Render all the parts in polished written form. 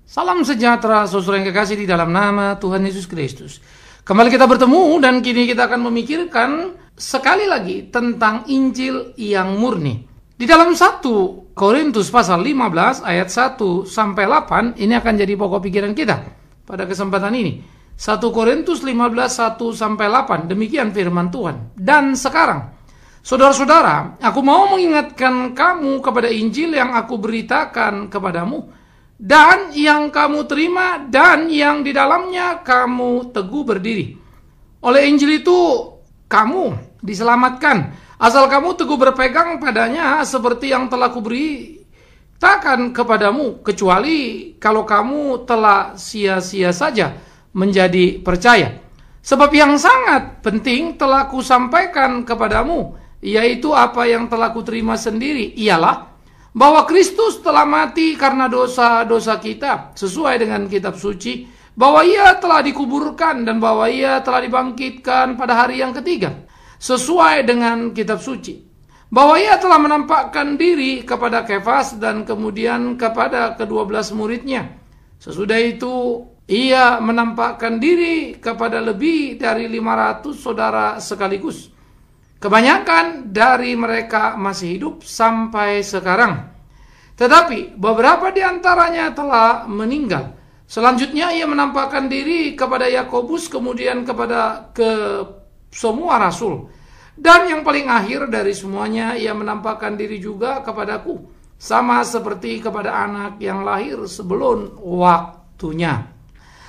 Salam sejahtera, saudara yang kekasih di dalam nama Tuhan Yesus Kristus. Kembali kita bertemu dan kini kita akan memikirkan sekali lagi tentang Injil yang murni. Di dalam 1 Korintus pasal 15 ayat 1 sampai 8 ini akan jadi pokok pikiran kita pada kesempatan ini. 1 Korintus 15 1 sampai 8, demikian firman Tuhan. Dan sekarang, saudara-saudara, aku mau mengingatkan kamu kepada Injil yang aku beritakan kepadamu, dan yang kamu terima, dan yang di dalamnya kamu teguh berdiri. Oleh Injil itu kamu diselamatkan, asal kamu teguh berpegang padanya seperti yang telah kuberitakan kepadamu, kecuali kalau kamu telah sia-sia saja menjadi percaya. Sebab yang sangat penting telah kusampaikan kepadamu, yaitu apa yang telah kuterima sendiri, ialah bahwa Kristus telah mati karena dosa-dosa kita sesuai dengan kitab suci, bahwa ia telah dikuburkan dan bahwa ia telah dibangkitkan pada hari yang ketiga sesuai dengan kitab suci, bahwa ia telah menampakkan diri kepada Kefas dan kemudian kepada ke-12 muridnya. Sesudah itu ia menampakkan diri kepada lebih dari 500 saudara sekaligus. Kebanyakan dari mereka masih hidup sampai sekarang, tetapi beberapa di antaranya telah meninggal. Selanjutnya ia menampakkan diri kepada Yakobus, kemudian kepada semua rasul. Dan yang paling akhir dari semuanya, ia menampakkan diri juga kepadaku, sama seperti kepada anak yang lahir sebelum waktunya.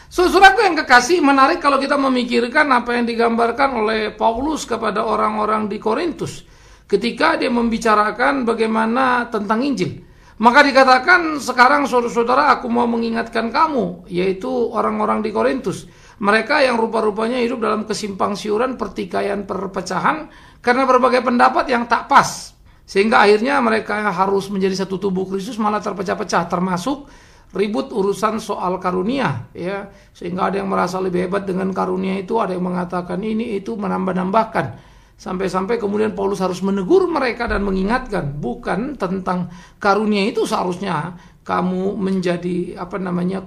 Saudaraku yang kekasih, menarik kalau kita memikirkan apa yang digambarkan oleh Paulus kepada orang-orang di Korintus ketika dia membicarakan bagaimana tentang Injil. Maka dikatakan, sekarang saudara-saudara, aku mau mengingatkan kamu, yaitu orang-orang di Korintus, mereka yang rupa-rupanya hidup dalam kesimpang siuran, perpecahan karena berbagai pendapat yang tak pas, sehingga akhirnya mereka harus menjadi satu tubuh Kristus malah terpecah-pecah, termasuk ribut urusan soal karunia, ya, sehingga ada yang merasa lebih hebat dengan karunia itu, ada yang mengatakan ini itu menambah-nambahkan, sampai-sampai kemudian Paulus harus menegur mereka dan mengingatkan, bukan tentang karunia itu seharusnya kamu menjadi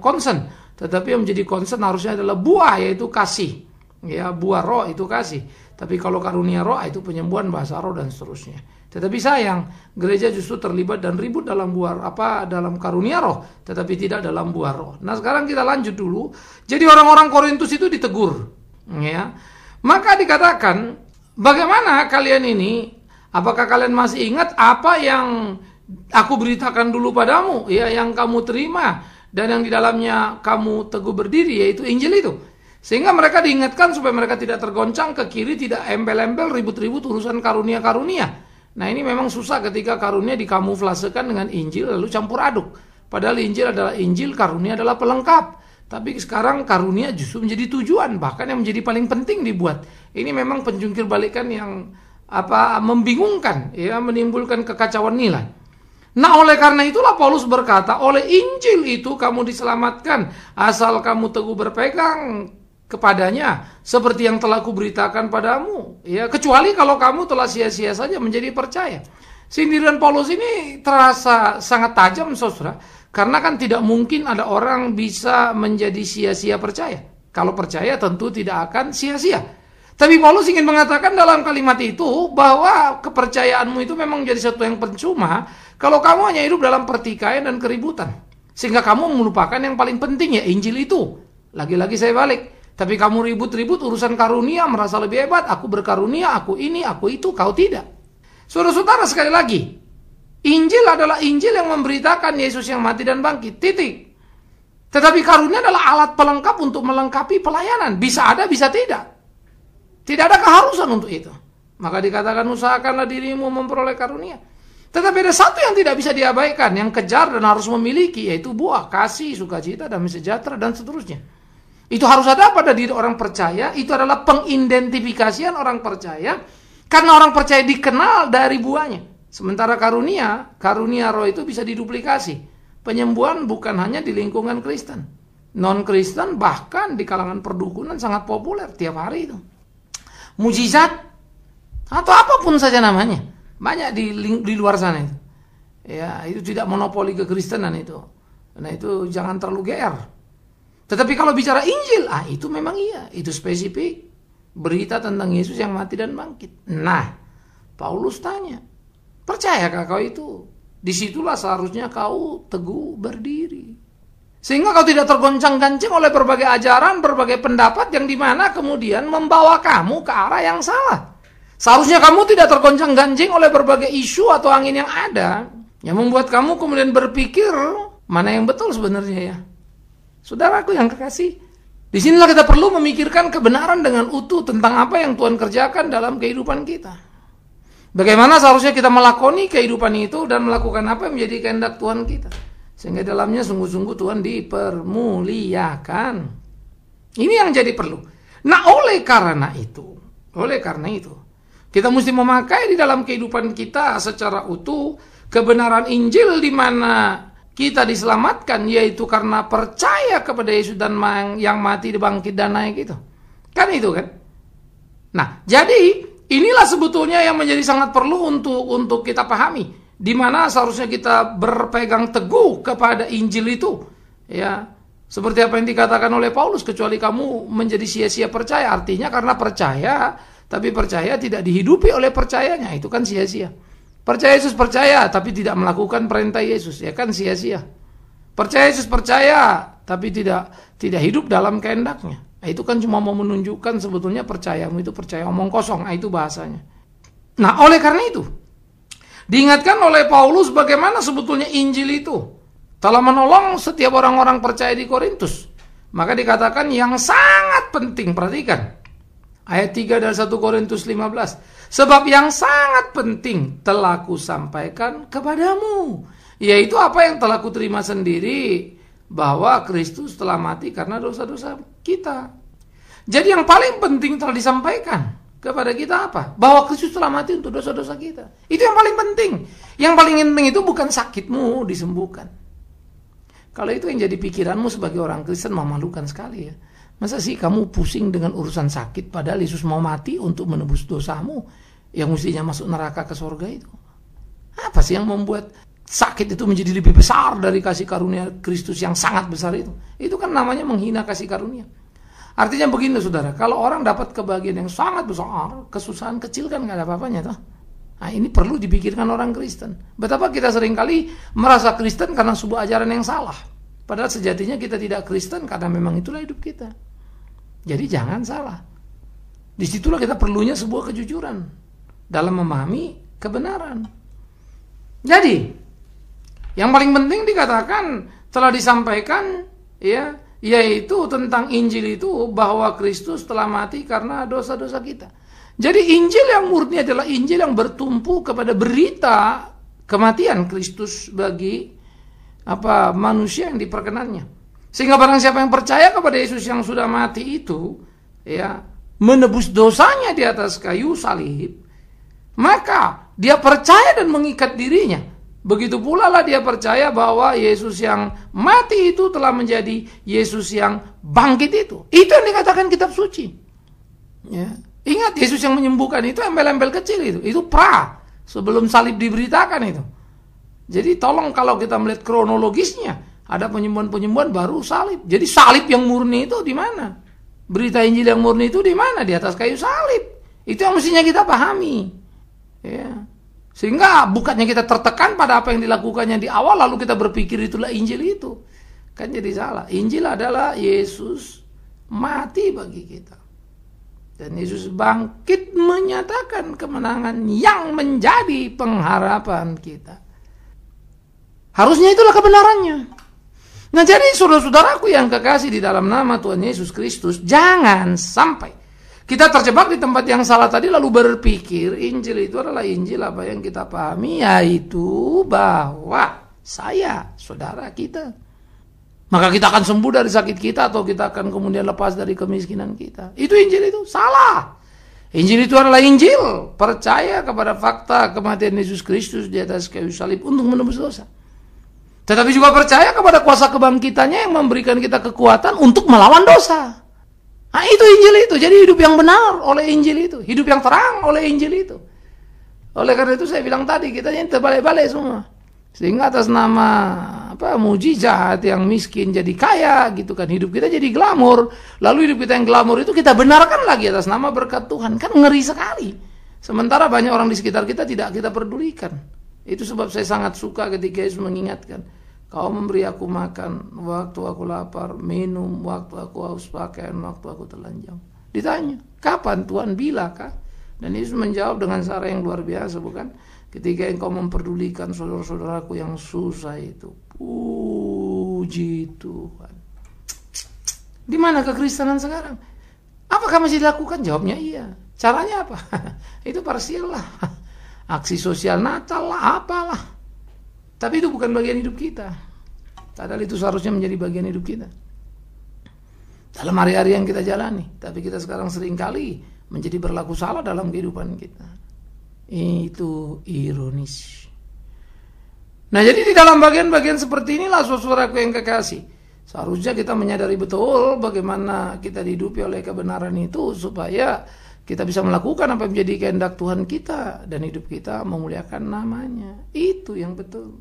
concern, tetapi yang menjadi concern harusnya adalah buah, yaitu kasih, ya, buah roh itu kasih. Tapi kalau karunia roh itu penyembuhan, bahasa roh dan seterusnya. Tetapi sayang, gereja justru terlibat dan ribut dalam dalam karunia roh, tetapi tidak dalam buah roh. Nah, sekarang kita lanjut dulu. Jadi orang-orang Korintus itu ditegur, ya. Maka dikatakan, bagaimana kalian ini? Apakah kalian masih ingat apa yang aku beritakan dulu padamu, ya, yang kamu terima dan yang di dalamnya kamu teguh berdiri, yaitu Injil itu. Sehingga mereka diingatkan supaya mereka tidak tergoncang ke kiri, tidak embel-embel ribut-ribut urusan karunia-karunia. Nah, ini memang susah ketika karunia dikamuflasekan dengan Injil lalu campur aduk. Padahal Injil adalah Injil, karunia adalah pelengkap. Tapi sekarang karunia justru menjadi tujuan, bahkan yang menjadi paling penting dibuat. Ini memang penjungkir balikan yang membingungkan, ya, menimbulkan kekacauan nilai. Nah, oleh karena itulah Paulus berkata, oleh Injil itu kamu diselamatkan, asal kamu teguh berpegang kepadanya seperti yang telah kuberitakan padamu, ya, kecuali kalau kamu telah sia-sia saja menjadi percaya. Sindiran Paulus ini terasa sangat tajam, saudara, karena kan tidak mungkin ada orang bisa menjadi sia-sia percaya. Kalau percaya tentu tidak akan sia-sia. Tapi Paulus ingin mengatakan dalam kalimat itu bahwa kepercayaanmu itu memang jadi satu yang percuma kalau kamu hanya hidup dalam pertikaian dan keributan, sehingga kamu melupakan yang paling penting, ya, Injil itu. Lagi-lagi saya balik, tapi kamu ribut-ribut urusan karunia, merasa lebih hebat, aku berkarunia, aku ini, aku itu, kau tidak. Saudara-saudara, sekali lagi, Injil adalah Injil yang memberitakan Yesus yang mati dan bangkit, titik. Tetapi karunia adalah alat pelengkap untuk melengkapi pelayanan, bisa ada, bisa tidak. Tidak ada keharusan untuk itu. Maka dikatakan, usahakanlah dirimu memperoleh karunia. Tetapi ada satu yang tidak bisa diabaikan, yang kejar dan harus memiliki, yaitu buah kasih, sukacita, damai sejahtera, dan seterusnya. Itu harus ada pada diri orang percaya. Itu adalah pengidentifikasian orang percaya, karena orang percaya dikenal dari buahnya. Sementara karunia roh itu bisa diduplikasi. Penyembuhan bukan hanya di lingkungan Kristen, non-Kristen, bahkan di kalangan perdukunan sangat populer tiap hari itu. Mujizat atau apapun saja namanya, banyak di luar sana itu. Ya, itu tidak monopoli kekristenan itu. Nah itu jangan terlalu GR. Tetapi kalau bicara Injil, itu memang iya, itu spesifik. Berita tentang Yesus yang mati dan bangkit. Nah, Paulus tanya, percayakah kau itu? Disitulah seharusnya kau teguh berdiri. Sehingga kau tidak tergoncang-gancing oleh berbagai ajaran, berbagai pendapat yang dimana kemudian membawa kamu ke arah yang salah. Seharusnya kamu tidak tergoncang-gancing oleh berbagai isu atau angin yang ada, yang membuat kamu kemudian berpikir mana yang betul sebenarnya ya. Saudaraku yang kekasih, disinilah kita perlu memikirkan kebenaran dengan utuh tentang apa yang Tuhan kerjakan dalam kehidupan kita. Bagaimana seharusnya kita melakoni kehidupan itu dan melakukan apa yang menjadi kehendak Tuhan kita. Sehingga dalamnya sungguh-sungguh Tuhan dipermuliakan. Ini yang jadi perlu. Nah oleh karena itu, kita mesti memakai di dalam kehidupan kita secara utuh kebenaran Injil di mana kita diselamatkan, yaitu karena percaya kepada Yesus dan yang mati, bangkit dan naik itu. Kan itu kan? Nah, jadi inilah sebetulnya yang menjadi sangat perlu untuk kita pahami, di mana seharusnya kita berpegang teguh kepada Injil itu. Ya, seperti apa yang dikatakan oleh Paulus, kecuali kamu menjadi sia-sia percaya, artinya karena percaya, tapi percaya tidak dihidupi oleh percayanya, itu kan sia-sia. Percaya Yesus percaya, tapi tidak melakukan perintah Yesus, ya kan sia-sia. Percaya Yesus percaya, tapi tidak hidup dalam kehendaknya. Nah, itu kan cuma mau menunjukkan sebetulnya percayamu itu percaya omong kosong, itu bahasanya. Nah, oleh karena itu, diingatkan oleh Paulus bagaimana sebetulnya Injil itu telah menolong setiap orang-orang percaya di Korintus. Maka dikatakan yang sangat penting, perhatikan. Ayat 3 dari 1 Korintus 15. Sebab yang sangat penting telah kusampaikan kepadamu, yaitu apa yang telah kuterima sendiri, bahwa Kristus telah mati karena dosa-dosa kita. Jadi yang paling penting telah disampaikan kepada kita apa? Bahwa Kristus telah mati untuk dosa-dosa kita. Itu yang paling penting. Yang paling penting itu bukan sakitmu disembuhkan. Kalau itu yang jadi pikiranmu sebagai orang Kristen, memalukan sekali ya. Masa sih kamu pusing dengan urusan sakit padahal Yesus mau mati untuk menebus dosamu yang mestinya masuk neraka ke surga itu? Apa sih yang membuat sakit itu menjadi lebih besar dari kasih karunia Kristus yang sangat besar itu? Itu kan namanya menghina kasih karunia. Artinya begini saudara, kalau orang dapat kebahagiaan yang sangat besar, kesusahan kecil kan gak ada apa-apanya toh. Nah ini perlu dipikirkan orang Kristen. Betapa kita seringkali merasa Kristen karena sebuah ajaran yang salah. Padahal sejatinya kita tidak Kristen karena memang itulah hidup kita. Jadi jangan salah. Disitulah kita perlunya sebuah kejujuran dalam memahami kebenaran. Jadi yang paling penting dikatakan telah disampaikan ya, yaitu tentang Injil itu bahwa Kristus telah mati karena dosa-dosa kita. Jadi Injil yang murni adalah Injil yang bertumpu kepada berita kematian Kristus bagi manusia yang diperkenannya. Sehingga barang siapa yang percaya kepada Yesus yang sudah mati itu, ya, menebus dosanya di atas kayu salib, maka dia percaya dan mengikat dirinya. Begitu pula lah dia percaya bahwa Yesus yang mati itu telah menjadi Yesus yang bangkit itu. Itu yang dikatakan kitab suci. Ya. Ingat, Yesus yang menyembuhkan itu embel-embel kecil itu sebelum salib diberitakan itu. Jadi tolong kalau kita melihat kronologisnya, ada penyembuhan-penyembuhan baru salib. Jadi salib yang murni itu di mana? Berita Injil yang murni itu di mana? Di atas kayu salib. Itu yang mestinya kita pahami. Ya. Sehingga bukannya kita tertekan pada apa yang dilakukannya di awal lalu kita berpikir itulah Injil itu. Kan jadi salah. Injil adalah Yesus mati bagi kita. Dan Yesus bangkit menyatakan kemenangan yang menjadi pengharapan kita. Harusnya itulah kebenarannya. Nah jadi saudara-saudaraku yang kekasih di dalam nama Tuhan Yesus Kristus, jangan sampai kita terjebak di tempat yang salah tadi lalu berpikir Injil itu adalah Injil apa yang kita pahami, yaitu bahwa saya, saudara kita, maka kita akan sembuh dari sakit kita atau kita akan kemudian lepas dari kemiskinan kita. Itu Injil itu salah. Injil itu adalah Injil percaya kepada fakta kematian Yesus Kristus di atas kayu salib untuk menebus dosa. Tetapi juga percaya kepada kuasa kebangkitannya yang memberikan kita kekuatan untuk melawan dosa. Nah itu Injil itu. Jadi hidup yang benar oleh Injil itu. Hidup yang terang oleh Injil itu. Oleh karena itu saya bilang tadi, kita yang terbalik-balik semua. Sehingga atas nama mujizat, yang miskin jadi kaya gitu kan, hidup kita jadi glamor, lalu hidup kita yang glamor itu kita benarkan lagi atas nama berkat Tuhan, kan ngeri sekali. Sementara banyak orang di sekitar kita tidak kita pedulikan. Itu sebab saya sangat suka ketika Yesus mengingatkan, kau memberi aku makan waktu aku lapar, minum waktu aku haus, pakaian waktu aku telanjang. Ditanya, kapan Tuhan? Bila kah? Dan Yesus menjawab dengan cara yang luar biasa, bukan? Ketika engkau memperdulikan saudara-saudaraku yang susah itu. Puji Tuhan. Di mana kekristenan sekarang? Apakah masih dilakukan? Jawabnya iya. Caranya apa? Itu parsial lah. Aksi sosial Natal lah, apalah. Tapi itu bukan bagian hidup kita. Padahal itu seharusnya menjadi bagian hidup kita. Dalam hari-hari yang kita jalani. Tapi kita sekarang seringkali menjadi berlaku salah dalam kehidupan kita. Itu ironis. Nah, jadi di dalam bagian-bagian seperti inilah saudaraku yang kekasih, seharusnya kita menyadari betul bagaimana kita dihidupi oleh kebenaran itu, supaya kita bisa melakukan apa yang menjadi kehendak Tuhan kita, dan hidup kita memuliakan namanya. Itu yang betul.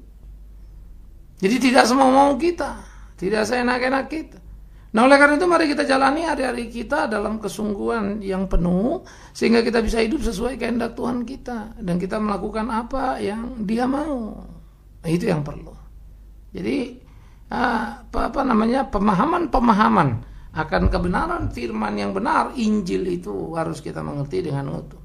Jadi tidak semua mau kita, tidak seenak-enak kita. Nah, oleh karena itu mari kita jalani hari-hari kita dalam kesungguhan yang penuh, sehingga kita bisa hidup sesuai kehendak Tuhan kita, dan kita melakukan apa yang Dia mau. Itu yang perlu. Jadi pemahaman akan kebenaran firman yang benar, Injil itu harus kita mengerti dengan utuh.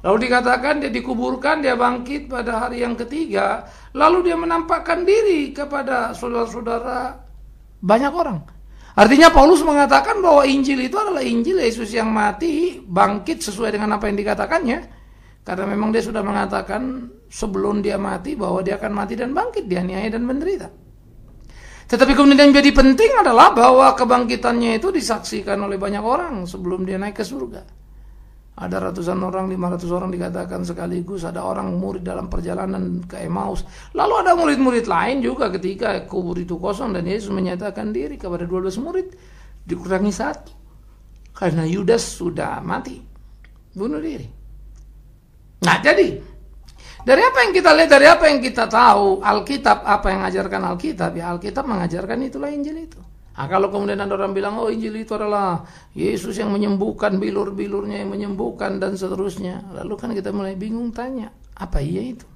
Lalu dikatakan dia dikuburkan, dia bangkit pada hari yang ketiga, lalu dia menampakkan diri kepada saudara-saudara banyak orang. Artinya Paulus mengatakan bahwa Injil itu adalah Injil Yesus yang mati, bangkit sesuai dengan apa yang dikatakannya. Karena memang dia sudah mengatakan sebelum dia mati bahwa dia akan mati dan bangkit, dianiaya dan menderita. Tetapi kemudian yang menjadi penting adalah bahwa kebangkitannya itu disaksikan oleh banyak orang sebelum dia naik ke surga. Ada ratusan orang, 500 orang dikatakan sekaligus. Ada orang murid dalam perjalanan ke Emmaus. Lalu ada murid-murid lain juga ketika kubur itu kosong dan Yesus menyatakan diri kepada 12 murid. Dikurangi 1. Karena Yudas sudah mati. Bunuh diri. Nah, jadi dari apa yang kita lihat, dari apa yang kita tahu, Alkitab, apa yang mengajarkan Alkitab, ya Alkitab mengajarkan itulah Injil itu. Nah, kalau kemudian ada orang bilang, oh Injil itu adalah Yesus yang menyembuhkan, bilur-bilurnya yang menyembuhkan, dan seterusnya. Lalu kan kita mulai bingung tanya, apa iya itu?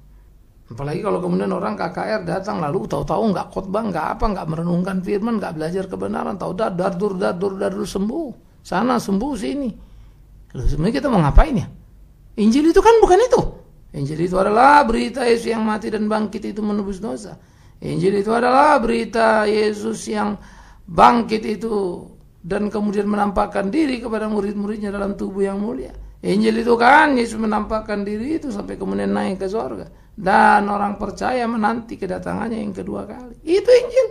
Apalagi kalau kemudian orang KKR datang, lalu tahu-tahu nggak khotbah, nggak merenungkan firman, nggak belajar kebenaran, tahu dadur sembuh, sana sembuh sini. Lalu sebenarnya kita mau ngapain ya? Injil itu kan bukan itu. Injil itu adalah berita Yesus yang mati dan bangkit itu menebus dosa. Injil itu adalah berita Yesus yang bangkit itu dan kemudian menampakkan diri kepada murid-muridnya dalam tubuh yang mulia. Injil itu kan Yesus menampakkan diri itu sampai kemudian naik ke surga, dan orang percaya menanti kedatangannya yang kedua kali. Itu Injil.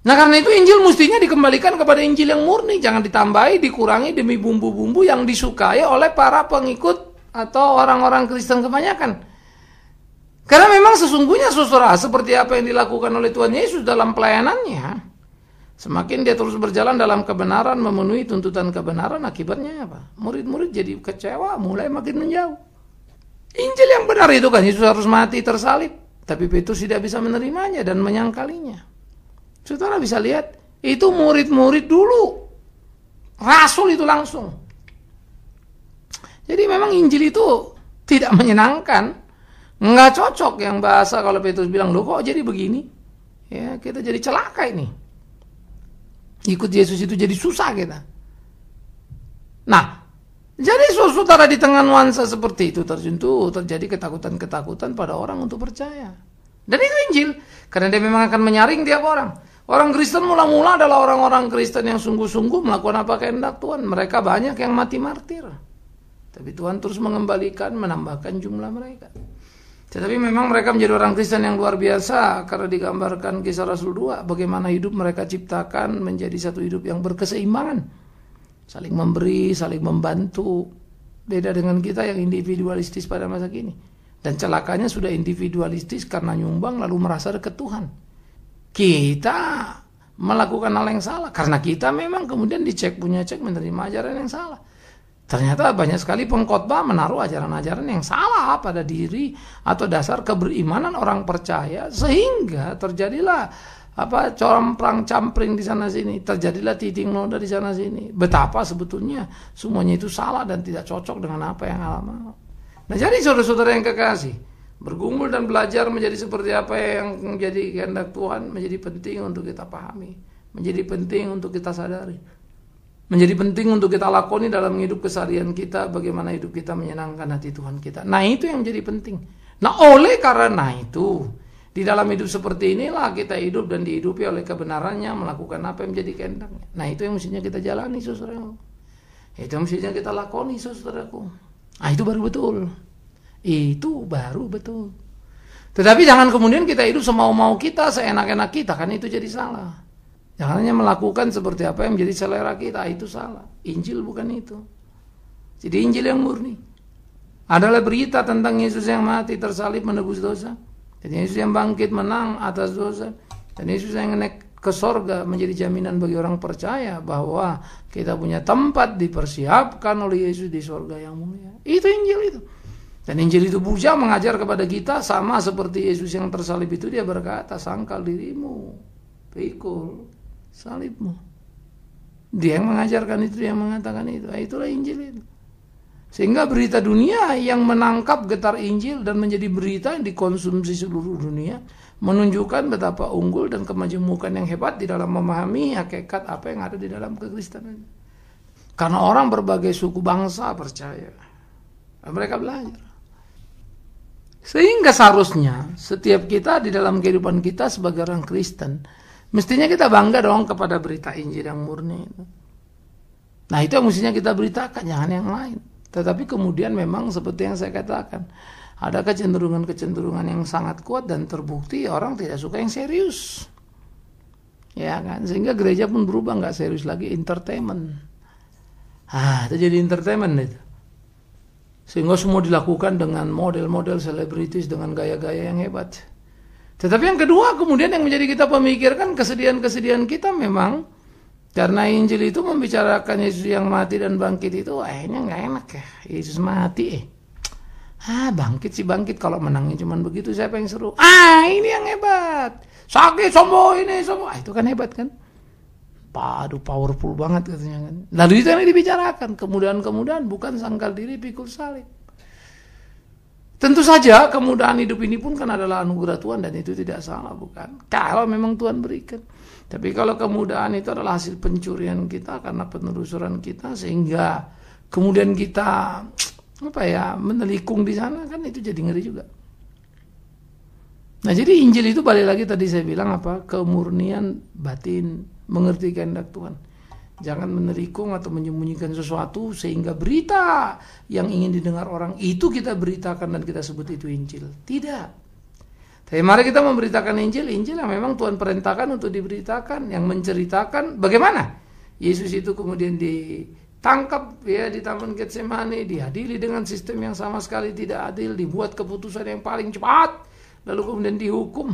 Nah, karena itu Injil mestinya dikembalikan kepada Injil yang murni, jangan ditambahi, dikurangi demi bumbu-bumbu yang disukai oleh para pengikut atau orang-orang Kristen kebanyakan. Karena memang sesungguhnya saudara, seperti apa yang dilakukan oleh Tuhan Yesus dalam pelayanannya, semakin dia terus berjalan dalam kebenaran, memenuhi tuntutan kebenaran, akibatnya apa? Murid-murid jadi kecewa, mulai makin menjauh. Injil yang benar itu kan Yesus harus mati tersalib, tapi Petrus tidak bisa menerimanya dan menyangkalinya. Saudara bisa lihat, itu murid-murid dulu, rasul itu langsung. Jadi memang Injil itu tidak menyenangkan, nggak cocok yang bahasa kalau Petrus bilang, loh kok jadi begini? Ya, kita jadi celaka ini. Ikut Yesus itu jadi susah kita. Nah, jadi saudara di tengah nuansa seperti itu terjadi ketakutan-ketakutan pada orang untuk percaya. Dan itu Injil, karena dia memang akan menyaring tiap orang. Orang Kristen mula-mula adalah orang-orang Kristen yang sungguh-sungguh melakukan apa kehendak Tuhan. Mereka banyak yang mati martir. Tapi Tuhan terus mengembalikan, menambahkan jumlah mereka. Tetapi memang mereka menjadi orang Kristen yang luar biasa, karena digambarkan Kisah Rasul 2, bagaimana hidup mereka ciptakan menjadi satu hidup yang berkeseimbangan. Saling memberi, saling membantu. Beda dengan kita yang individualistis pada masa kini. Dan celakanya sudah individualistis karena nyumbang lalu merasa dekat Tuhan. Kita melakukan hal yang salah, karena kita memang kemudian dicek, punya cek, menerima ajaran yang salah. Ternyata banyak sekali pengkhotbah menaruh ajaran-ajaran yang salah pada diri atau dasar keberimanan orang percaya, sehingga terjadilah corang campring di sana sini, terjadilah titik noda di sana sini. Betapa sebetulnya semuanya itu salah dan tidak cocok dengan apa yang Allah mau. Nah, jadi saudara-saudara yang kekasih, bergumul dan belajar menjadi seperti apa yang menjadi kehendak Tuhan menjadi penting untuk kita pahami, menjadi penting untuk kita sadari, menjadi penting untuk kita lakoni dalam hidup keseharian kita, bagaimana hidup kita menyenangkan hati Tuhan kita. Nah, itu yang menjadi penting. Nah, oleh karena itu, di dalam hidup seperti inilah kita hidup dan dihidupi oleh kebenarannya, melakukan apa yang menjadi kehendaknya. Nah, itu yang mestinya kita jalani, saudaraku. Itu yang mestinya kita lakoni, saudaraku. Nah, itu baru betul. Itu baru betul. Tetapi jangan kemudian kita hidup semau-mau kita, seenak-enak kita, kan itu jadi salah. Jangan hanya melakukan seperti apa yang menjadi selera kita, itu salah. Injil bukan itu. Jadi Injil yang murni adalah berita tentang Yesus yang mati, tersalib, menebus dosa. Dan Yesus yang bangkit menang atas dosa. Dan Yesus yang naik ke sorga menjadi jaminan bagi orang percaya bahwa kita punya tempat dipersiapkan oleh Yesus di sorga yang mulia. Itu Injil itu. Dan Injil itu puja mengajar kepada kita sama seperti Yesus yang tersalib itu, dia berkata, sangkal dirimu, pikul salibmu. Dia yang mengajarkan itu, dia yang mengatakan itu. Itulah Injil itu. Sehingga berita dunia yang menangkap getar Injil dan menjadi berita yang dikonsumsi seluruh dunia menunjukkan betapa unggul dan kemajemukan yang hebat di dalam memahami hakikat apa yang ada di dalam kekristenan. Karena orang berbagai suku bangsa percaya. Mereka belajar. Sehingga seharusnya setiap kita di dalam kehidupan kita sebagai orang Kristen, mestinya kita bangga dong kepada berita Injil yang murni itu. Nah, itu yang mestinya kita beritakan, jangan yang lain. Tetapi kemudian memang seperti yang saya katakan, ada kecenderungan-kecenderungan yang sangat kuat dan terbukti orang tidak suka yang serius. Ya kan? Sehingga gereja pun berubah, nggak serius lagi, entertainment. Itu jadi entertainment itu. Sehingga semua dilakukan dengan model-model selebritis dengan gaya-gaya yang hebat. Tetapi yang kedua kemudian yang menjadi kita pemikirkan kesedihan-kesedihan kita memang karena Injil itu membicarakan Yesus yang mati dan bangkit itu akhirnya nggak enak ya. Yesus mati bangkit sih bangkit, kalau menangnya cuma begitu siapa yang seru? Ini yang hebat. Sakit sombong ini sombong. Itu kan hebat kan? Aduh powerful banget katanya kan. Lalu itu yang dibicarakan, kemudahan-kemudahan bukan sangkal diri pikul salib. Tentu saja kemudahan hidup ini pun kan adalah anugerah Tuhan dan itu tidak salah, bukan? Kalau memang Tuhan berikan. Tapi kalau kemudahan itu adalah hasil pencurian kita karena penelusuran kita sehingga kemudian kita menelikung di sana, kan itu jadi ngeri juga. Nah, jadi Injil itu balik lagi tadi saya bilang kemurnian batin, mengerti kehendak Tuhan. Jangan menelikung atau menyembunyikan sesuatu sehingga berita yang ingin didengar orang itu kita beritakan dan kita sebut itu Injil. Tidak. Tapi mari kita memberitakan Injil yang memang Tuhan perintahkan untuk diberitakan, yang menceritakan bagaimana Yesus itu kemudian ditangkap di Taman Getsemani, diadili dengan sistem yang sama sekali tidak adil, dibuat keputusan yang paling cepat, lalu kemudian dihukum.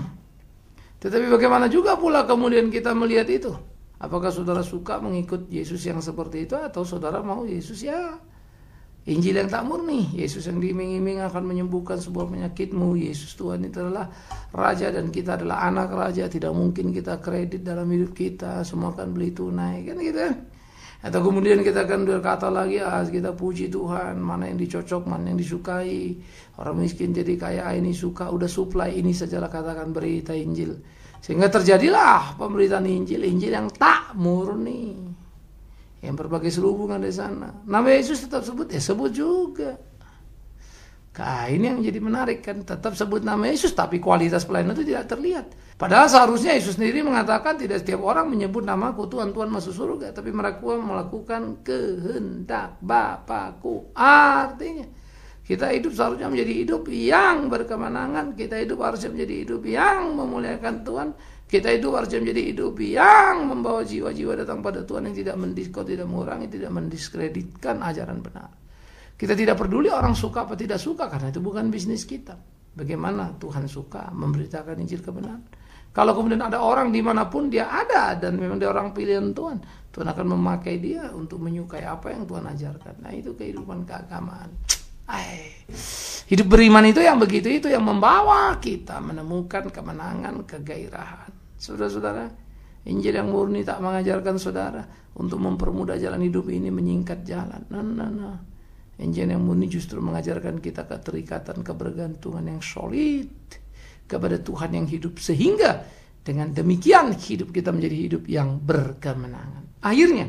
Tetapi bagaimana juga pula kemudian kita melihat itu? Apakah saudara suka mengikut Yesus yang seperti itu atau saudara mau Yesus Injil yang tak murni, Yesus yang diiming-iming akan menyembuhkan sebuah penyakitmu, Yesus Tuhan itu adalah Raja dan kita adalah anak Raja, tidak mungkin kita kredit dalam hidup kita, semua akan beli tunai, kan gitu kan? Atau kemudian kita akan berkata lagi, kita puji Tuhan, mana yang dicocok, mana yang disukai, orang miskin jadi kaya, ini suka, udah supply, ini sajalah katakan berita Injil. Sehingga terjadilah pemberitaan Injil yang tak murni, yang berbagai selubungan di sana. Nama Yesus tetap sebut, sebut juga. Ini yang jadi menarik kan, tetap sebut nama Yesus, tapi kualitas pelayanan itu tidak terlihat. Padahal seharusnya Yesus sendiri mengatakan tidak setiap orang menyebut namaku Tuhan, Tuhan masuk surga, tapi mereka melakukan kehendak Bapakku. Artinya kita hidup seharusnya menjadi hidup yang berkemenangan. Kita hidup harusnya menjadi hidup yang memuliakan Tuhan. Kita hidup harusnya menjadi hidup yang membawa jiwa-jiwa datang pada Tuhan, yang tidak mendiskot, tidak mengurangi, tidak mendiskreditkan ajaran benar. Kita tidak peduli orang suka apa tidak suka, karena itu bukan bisnis kita. Bagaimana Tuhan suka memberitakan Injil kebenaran. Kalau kemudian ada orang dimanapun dia ada dan memang dia orang pilihan Tuhan, Tuhan akan memakai dia untuk menyukai apa yang Tuhan ajarkan. Nah, itu kehidupan keagamaan. Hidup beriman itu yang begitu, itu yang membawa kita menemukan kemenangan, kegairahan. Saudara-saudara, Injil yang murni tak mengajarkan saudara untuk mempermudah jalan hidup ini, menyingkat jalan. Nah. Injil yang murni justru mengajarkan kita keterikatan, kebergantungan yang solid kepada Tuhan yang hidup, sehingga dengan demikian hidup kita menjadi hidup yang berkemenangan. Akhirnya,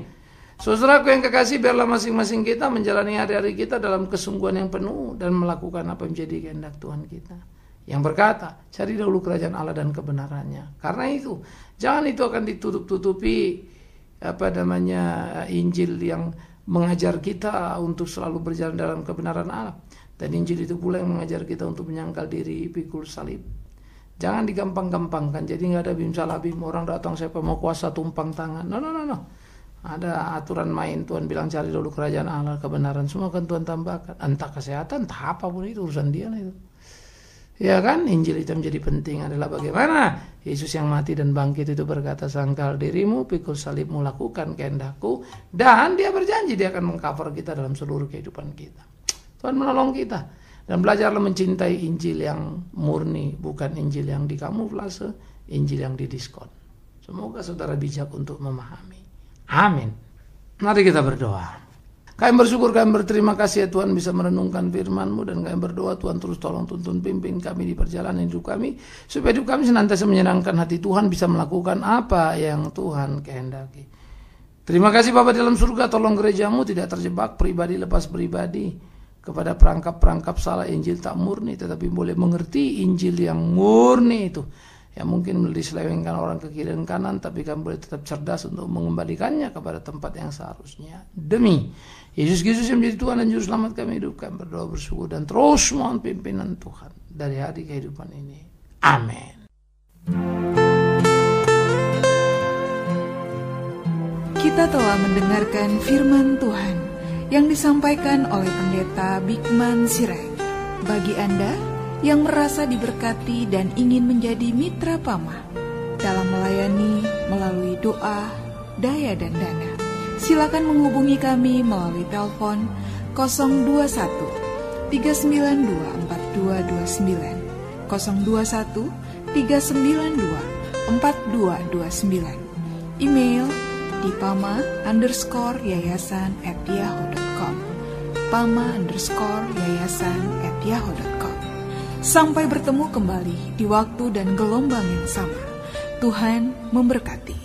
saudaraku yang kekasih, biarlah masing-masing kita menjalani hari-hari kita dalam kesungguhan yang penuh dan melakukan apa yang menjadi kehendak Tuhan kita, yang berkata, cari dahulu kerajaan Allah dan kebenarannya. Karena itu, jangan itu akan ditutup-tutupi Injil yang mengajar kita untuk selalu berjalan dalam kebenaran Allah. Dan Injil itu pula yang mengajar kita untuk menyangkal diri, pikul salib. Jangan digampang-gampangkan. Jadi nggak ada bim salabim, orang datang siapa mau kuasa tumpang tangan. No. Ada aturan main. Tuhan bilang cari dulu kerajaan Allah, kebenaran, semua kan Tuhan tambahkan. Entah kesehatan, entah apapun itu urusan dia lah itu. Ya kan, Injil itu menjadi penting adalah bagaimana Yesus yang mati dan bangkit itu berkata, sangkal dirimu, pikul salibmu, lakukan kehendakku. Dan dia berjanji dia akan mengcover kita dalam seluruh kehidupan kita. Tuhan menolong kita. Dan belajarlah mencintai Injil yang murni, bukan Injil yang dikamuflase, Injil yang didiskon. Semoga saudara bijak untuk memahami. Amin. Mari kita berdoa. Kami bersyukur, kami berterima kasih ya Tuhan bisa merenungkan firman-Mu, dan kami berdoa Tuhan terus tolong tuntun pimpin kami di perjalanan hidup kami, supaya hidup kami senantiasa menyenangkan hati Tuhan, bisa melakukan apa yang Tuhan kehendaki. Terima kasih Bapa dalam surga, tolong gereja-Mu tidak terjebak pribadi lepas pribadi kepada perangkap-perangkap salah Injil tak murni, tetapi boleh mengerti Injil yang murni itu, yang mungkin diselewengkan orang ke kiri dan kanan, tapi kami boleh tetap cerdas untuk mengembalikannya kepada tempat yang seharusnya. Demi Yesus Kristus yang menjadi Tuhan dan Juru Selamat kami hidup, kami berdoa bersyukur dan terus mohon pimpinan Tuhan dari hari kehidupan ini. Amin. Kita telah mendengarkan firman Tuhan yang disampaikan oleh Pendeta Bigman Sirait. Bagi Anda yang merasa diberkati dan ingin menjadi mitra Pama dalam melayani melalui doa, daya dan dana, silakan menghubungi kami melalui telepon 021 392 4229, 021 392 4229. Email di pama_yayasan@yahoo.com, pama_yayasan@yahoo.com. Sampai bertemu kembali di waktu dan gelombang yang sama. Tuhan memberkati.